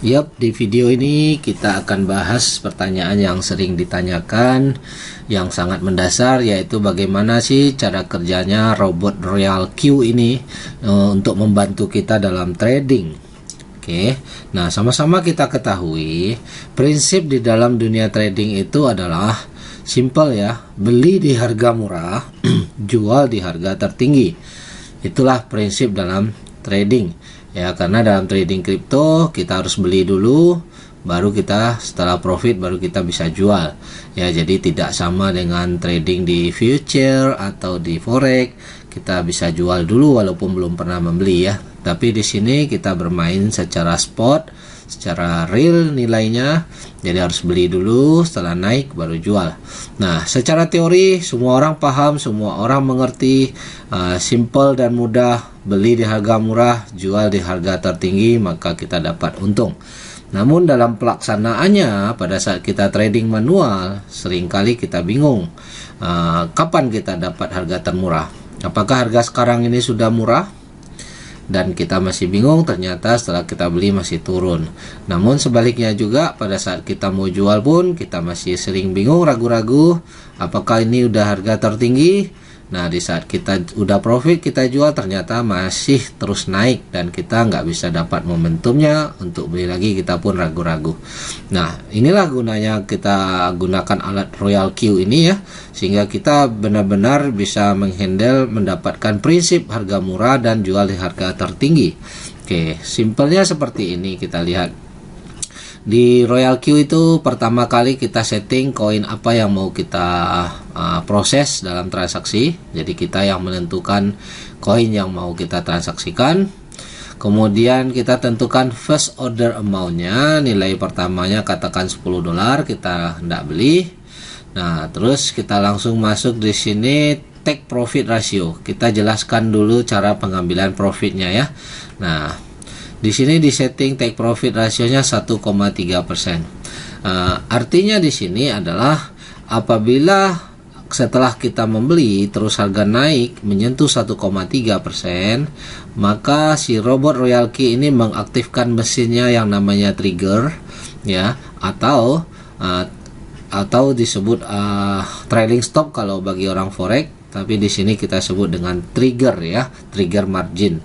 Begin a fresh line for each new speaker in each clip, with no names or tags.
Yap, di video ini kita akan bahas pertanyaan yang sering ditanyakan, yang sangat mendasar, yaitu bagaimana sih cara kerjanya robot Royal Q ini untuk membantu kita dalam trading. Oke, nah sama-sama kita ketahui prinsip di dalam dunia trading itu adalah simple ya, beli di harga murah, jual di harga tertinggi. Itulah prinsip dalam trading. Ya, karena dalam trading kripto kita harus beli dulu, baru kita setelah profit baru kita bisa jual. Ya, jadi tidak sama dengan trading di future atau di forex. Kita bisa jual dulu walaupun belum pernah membeli ya. Tapi di sini kita bermain secara spot, secara real nilainya. Jadi harus beli dulu, setelah naik baru jual. Nah, secara teori semua orang paham, semua orang mengerti, simple dan mudah. Beli di harga murah, jual di harga tertinggi, maka kita dapat untung. Namun dalam pelaksanaannya pada saat kita trading manual, seringkali kita bingung kapan kita dapat harga termurah. Apakah harga sekarang ini sudah murah? Dan kita masih bingung, ternyata setelah kita beli masih turun. Namun sebaliknya juga pada saat kita mau jual pun kita masih sering bingung, ragu-ragu apakah ini udah harga tertinggi. Nah, di saat kita udah profit kita jual, ternyata masih terus naik dan kita nggak bisa dapat momentumnya untuk beli lagi, kita pun ragu-ragu. Nah, inilah gunanya kita gunakan alat Royal Q ini ya, sehingga kita benar-benar bisa menghandle, mendapatkan prinsip harga murah dan jual di harga tertinggi. Oke, simpelnya seperti ini. Kita lihat di Royal Q itu pertama kali kita setting koin apa yang mau kita proses dalam transaksi. Jadi kita yang menentukan koin yang mau kita transaksikan. Kemudian kita tentukan first order amount-nya, nilai pertamanya katakan $10, kita hendak beli. Nah, terus kita langsung masuk di sini take profit ratio. Kita jelaskan dulu cara pengambilan profitnya ya. Nah, di sini di setting take profit rasionya 1,3%. Artinya di sini adalah apabila setelah kita membeli terus harga naik menyentuh 1,3%, maka si robot Royal Q ini mengaktifkan mesinnya yang namanya trigger ya, atau disebut trailing stop kalau bagi orang forex, tapi di sini kita sebut dengan trigger ya, trigger margin.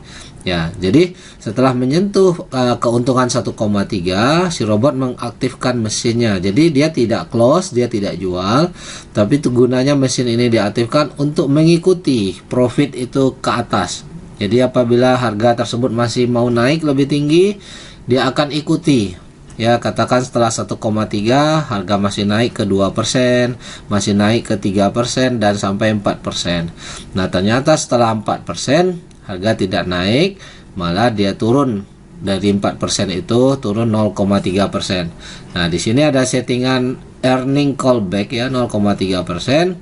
Ya, jadi setelah menyentuh keuntungan 1,3, si robot mengaktifkan mesinnya. Jadi dia tidak close, dia tidak jual, tapi itu gunanya mesin ini diaktifkan untuk mengikuti profit itu ke atas. Jadi apabila harga tersebut masih mau naik lebih tinggi, dia akan ikuti. Ya, katakan setelah 1,3 harga masih naik ke 2%, masih naik ke 3% dan sampai 4%. Nah, ternyata setelah 4% harga tidak naik, malah dia turun dari 4% itu turun 0,3%. Nah, di sini ada settingan earning callback ya, 0,3%.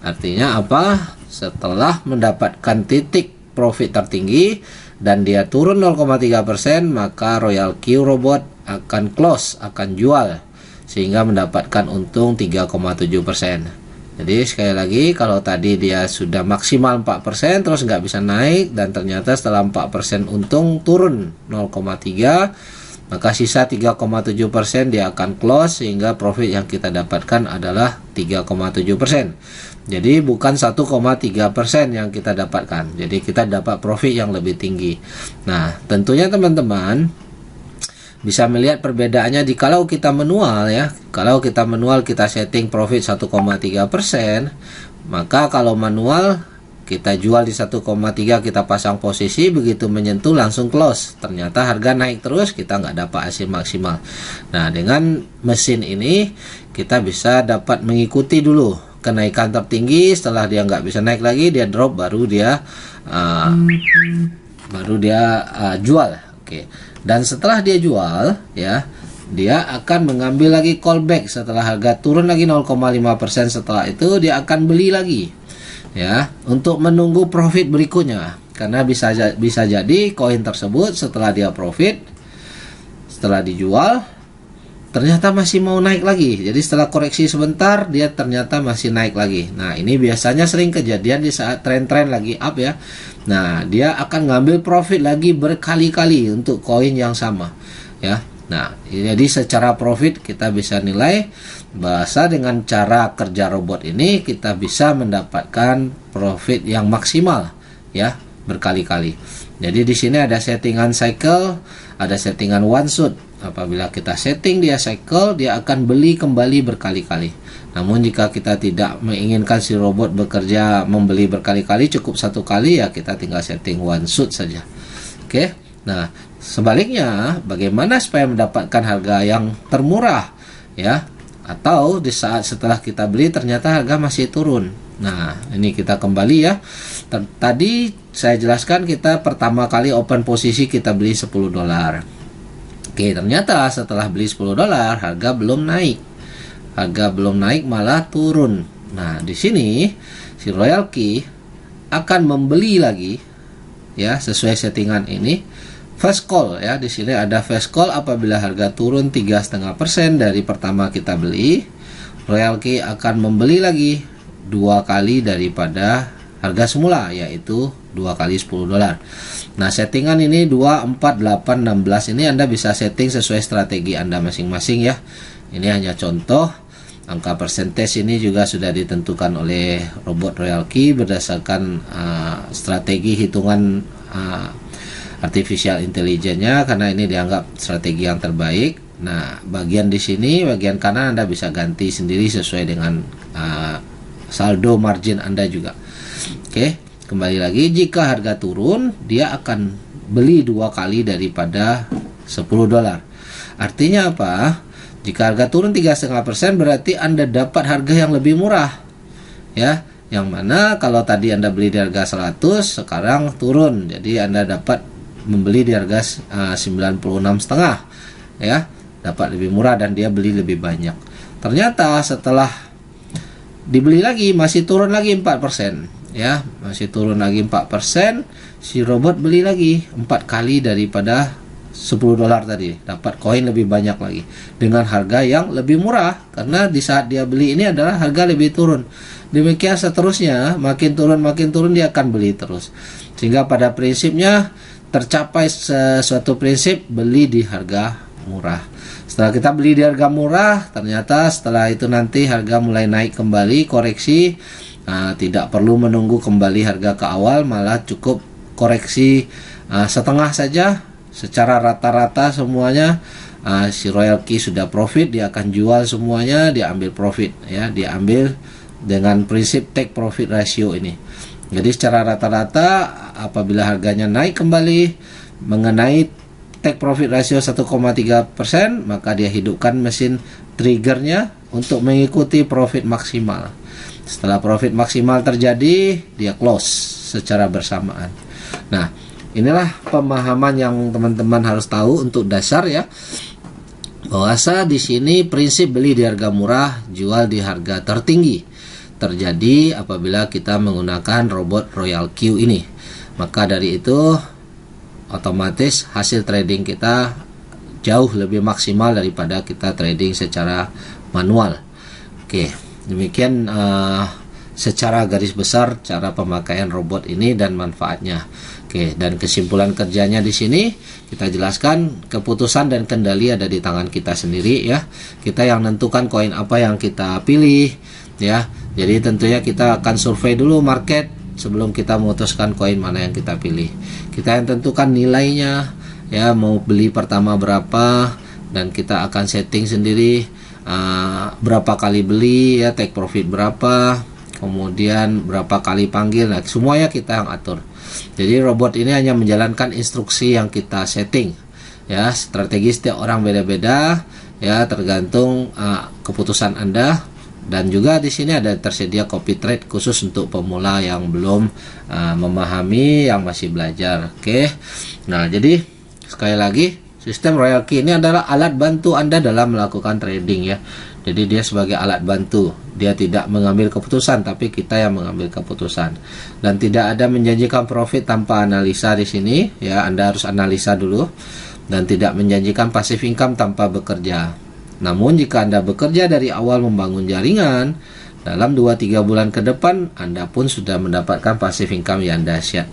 Artinya apa? Setelah mendapatkan titik profit tertinggi dan dia turun 0,3%, maka Royal Q robot akan close, akan jual sehingga mendapatkan untung 3,7%. Jadi sekali lagi, kalau tadi dia sudah maksimal 4% terus nggak bisa naik, dan ternyata setelah 4% untung turun 0,3, maka sisa 3,7% dia akan close sehingga profit yang kita dapatkan adalah 3,7%. Jadi bukan 1,3% yang kita dapatkan. Jadi kita dapat profit yang lebih tinggi. Nah, tentunya teman-teman bisa melihat perbedaannya di kalau kita manual ya. Kalau kita manual kita setting profit 1,3%, maka kalau manual kita jual di 1,3, kita pasang posisi, begitu menyentuh langsung close. Ternyata harga naik terus, kita nggak dapat hasil maksimal. Nah, dengan mesin ini kita bisa dapat mengikuti dulu kenaikan tertinggi. Setelah dia nggak bisa naik lagi, dia drop, baru dia jual. Oke. Dan setelah dia jual ya, dia akan mengambil lagi callback setelah harga turun lagi 0,5%. Setelah itu dia akan beli lagi ya, untuk menunggu profit berikutnya. Karena bisa jadi koin tersebut setelah dia profit, setelah dijual ternyata masih mau naik lagi. Jadi setelah koreksi sebentar dia ternyata masih naik lagi. Nah, ini biasanya sering kejadian di saat tren-tren lagi up ya. Nah, dia akan ngambil profit lagi berkali-kali untuk koin yang sama ya. Nah, jadi secara profit kita bisa nilai bahasa dengan cara kerja robot ini kita bisa mendapatkan profit yang maksimal ya, berkali-kali. Jadi di sini ada settingan cycle, ada settingan one shot. Apabila kita setting dia cycle, dia akan beli kembali berkali-kali. Namun jika kita tidak menginginkan si robot bekerja membeli berkali-kali, cukup satu kali ya kita tinggal setting one shot saja. Oke. Nah, sebaliknya bagaimana supaya mendapatkan harga yang termurah ya, atau di saat setelah kita beli ternyata harga masih turun. Nah, ini kita kembali ya. Tadi saya jelaskan kita pertama kali open posisi kita beli $10. Oke, ternyata setelah beli $10 harga belum naik. Harga belum naik malah turun. Nah, di sini si Royal Key akan membeli lagi ya sesuai settingan ini. Fast call ya, di sini ada fast call apabila harga turun 3,5% dari pertama kita beli, Royal Key akan membeli lagi 2 kali daripada harga semula, yaitu 2 kali $10. Nah, settingan ini 2, 4, 8, 16 ini Anda bisa setting sesuai strategi Anda masing-masing ya. Ini hanya contoh. Angka persentase ini juga sudah ditentukan oleh robot Royal Key berdasarkan strategi hitungan artificial intelligence-nya, karena ini dianggap strategi yang terbaik. Nah, bagian di sini, bagian kanan Anda bisa ganti sendiri sesuai dengan saldo margin Anda juga. Oke, kembali lagi, jika harga turun, dia akan beli 2 kali daripada $10. Artinya apa? Jika harga turun 3,5% berarti Anda dapat harga yang lebih murah. Ya, yang mana kalau tadi Anda beli di harga 100, sekarang turun. Jadi Anda dapat membeli di harga 96,5 ya, dapat lebih murah dan dia beli lebih banyak. Ternyata setelah dibeli lagi masih turun lagi 4% ya, masih turun lagi 4%, si robot beli lagi 4 kali daripada $10 tadi, dapat koin lebih banyak lagi dengan harga yang lebih murah, karena di saat dia beli ini adalah harga lebih turun. Demikian seterusnya, makin turun dia akan beli terus, sehingga pada prinsipnya tercapai suatu prinsip beli di harga murah. Setelah kita beli di harga murah, ternyata setelah itu nanti harga mulai naik kembali, koreksi. Nah, tidak perlu menunggu kembali harga ke awal, malah cukup koreksi setengah saja. Secara rata-rata semuanya si Royal Key sudah profit, dia akan jual semuanya, dia ambil profit ya, dia ambil dengan prinsip take profit ratio ini. Jadi secara rata-rata apabila harganya naik kembali mengenai take profit ratio 1,3%, maka dia hidupkan mesin triggernya untuk mengikuti profit maksimal. Setelah profit maksimal terjadi, dia close secara bersamaan. Nah, inilah pemahaman yang teman-teman harus tahu untuk dasar ya. Bahwasa di sini prinsip beli di harga murah, jual di harga tertinggi terjadi apabila kita menggunakan robot Royal Q ini. Maka dari itu otomatis hasil trading kita jauh lebih maksimal daripada kita trading secara manual. Oke, demikian secara garis besar cara pemakaian robot ini dan manfaatnya. Oke, dan kesimpulan kerjanya di sini kita jelaskan, keputusan dan kendali ada di tangan kita sendiri ya. Kita yang menentukan koin apa yang kita pilih ya. Jadi tentunya kita akan survei dulu market sebelum kita memutuskan koin mana yang kita pilih. Kita yang tentukan nilainya ya, mau beli pertama berapa, dan kita akan setting sendiri berapa kali beli ya, take profit berapa, kemudian berapa kali panggil. Nah, semuanya kita yang atur. Jadi robot ini hanya menjalankan instruksi yang kita setting ya. Strategi setiap orang beda-beda ya, tergantung keputusan Anda. Dan juga di sini ada tersedia copy trade khusus untuk pemula yang belum memahami, yang masih belajar. Oke. Nah, jadi sekali lagi, sistem Royal Key ini adalah alat bantu Anda dalam melakukan trading ya. Jadi dia sebagai alat bantu. Dia tidak mengambil keputusan, tapi kita yang mengambil keputusan. Dan tidak ada menjanjikan profit tanpa analisa di sini ya. Anda harus analisa dulu, dan tidak menjanjikan passive income tanpa bekerja. Namun jika Anda bekerja dari awal membangun jaringan, dalam 2-3 bulan ke depan Anda pun sudah mendapatkan passive income yang dahsyat.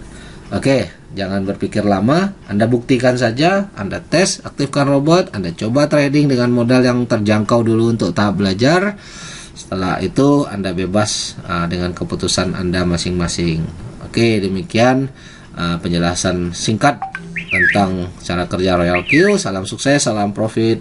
Oke, jangan berpikir lama, Anda buktikan saja, Anda tes, aktifkan robot, Anda coba trading dengan modal yang terjangkau dulu untuk tahap belajar. Setelah itu Anda bebas dengan keputusan Anda masing-masing. Oke, demikian penjelasan singkat tentang cara kerja Royal Q. Salam sukses, salam profit.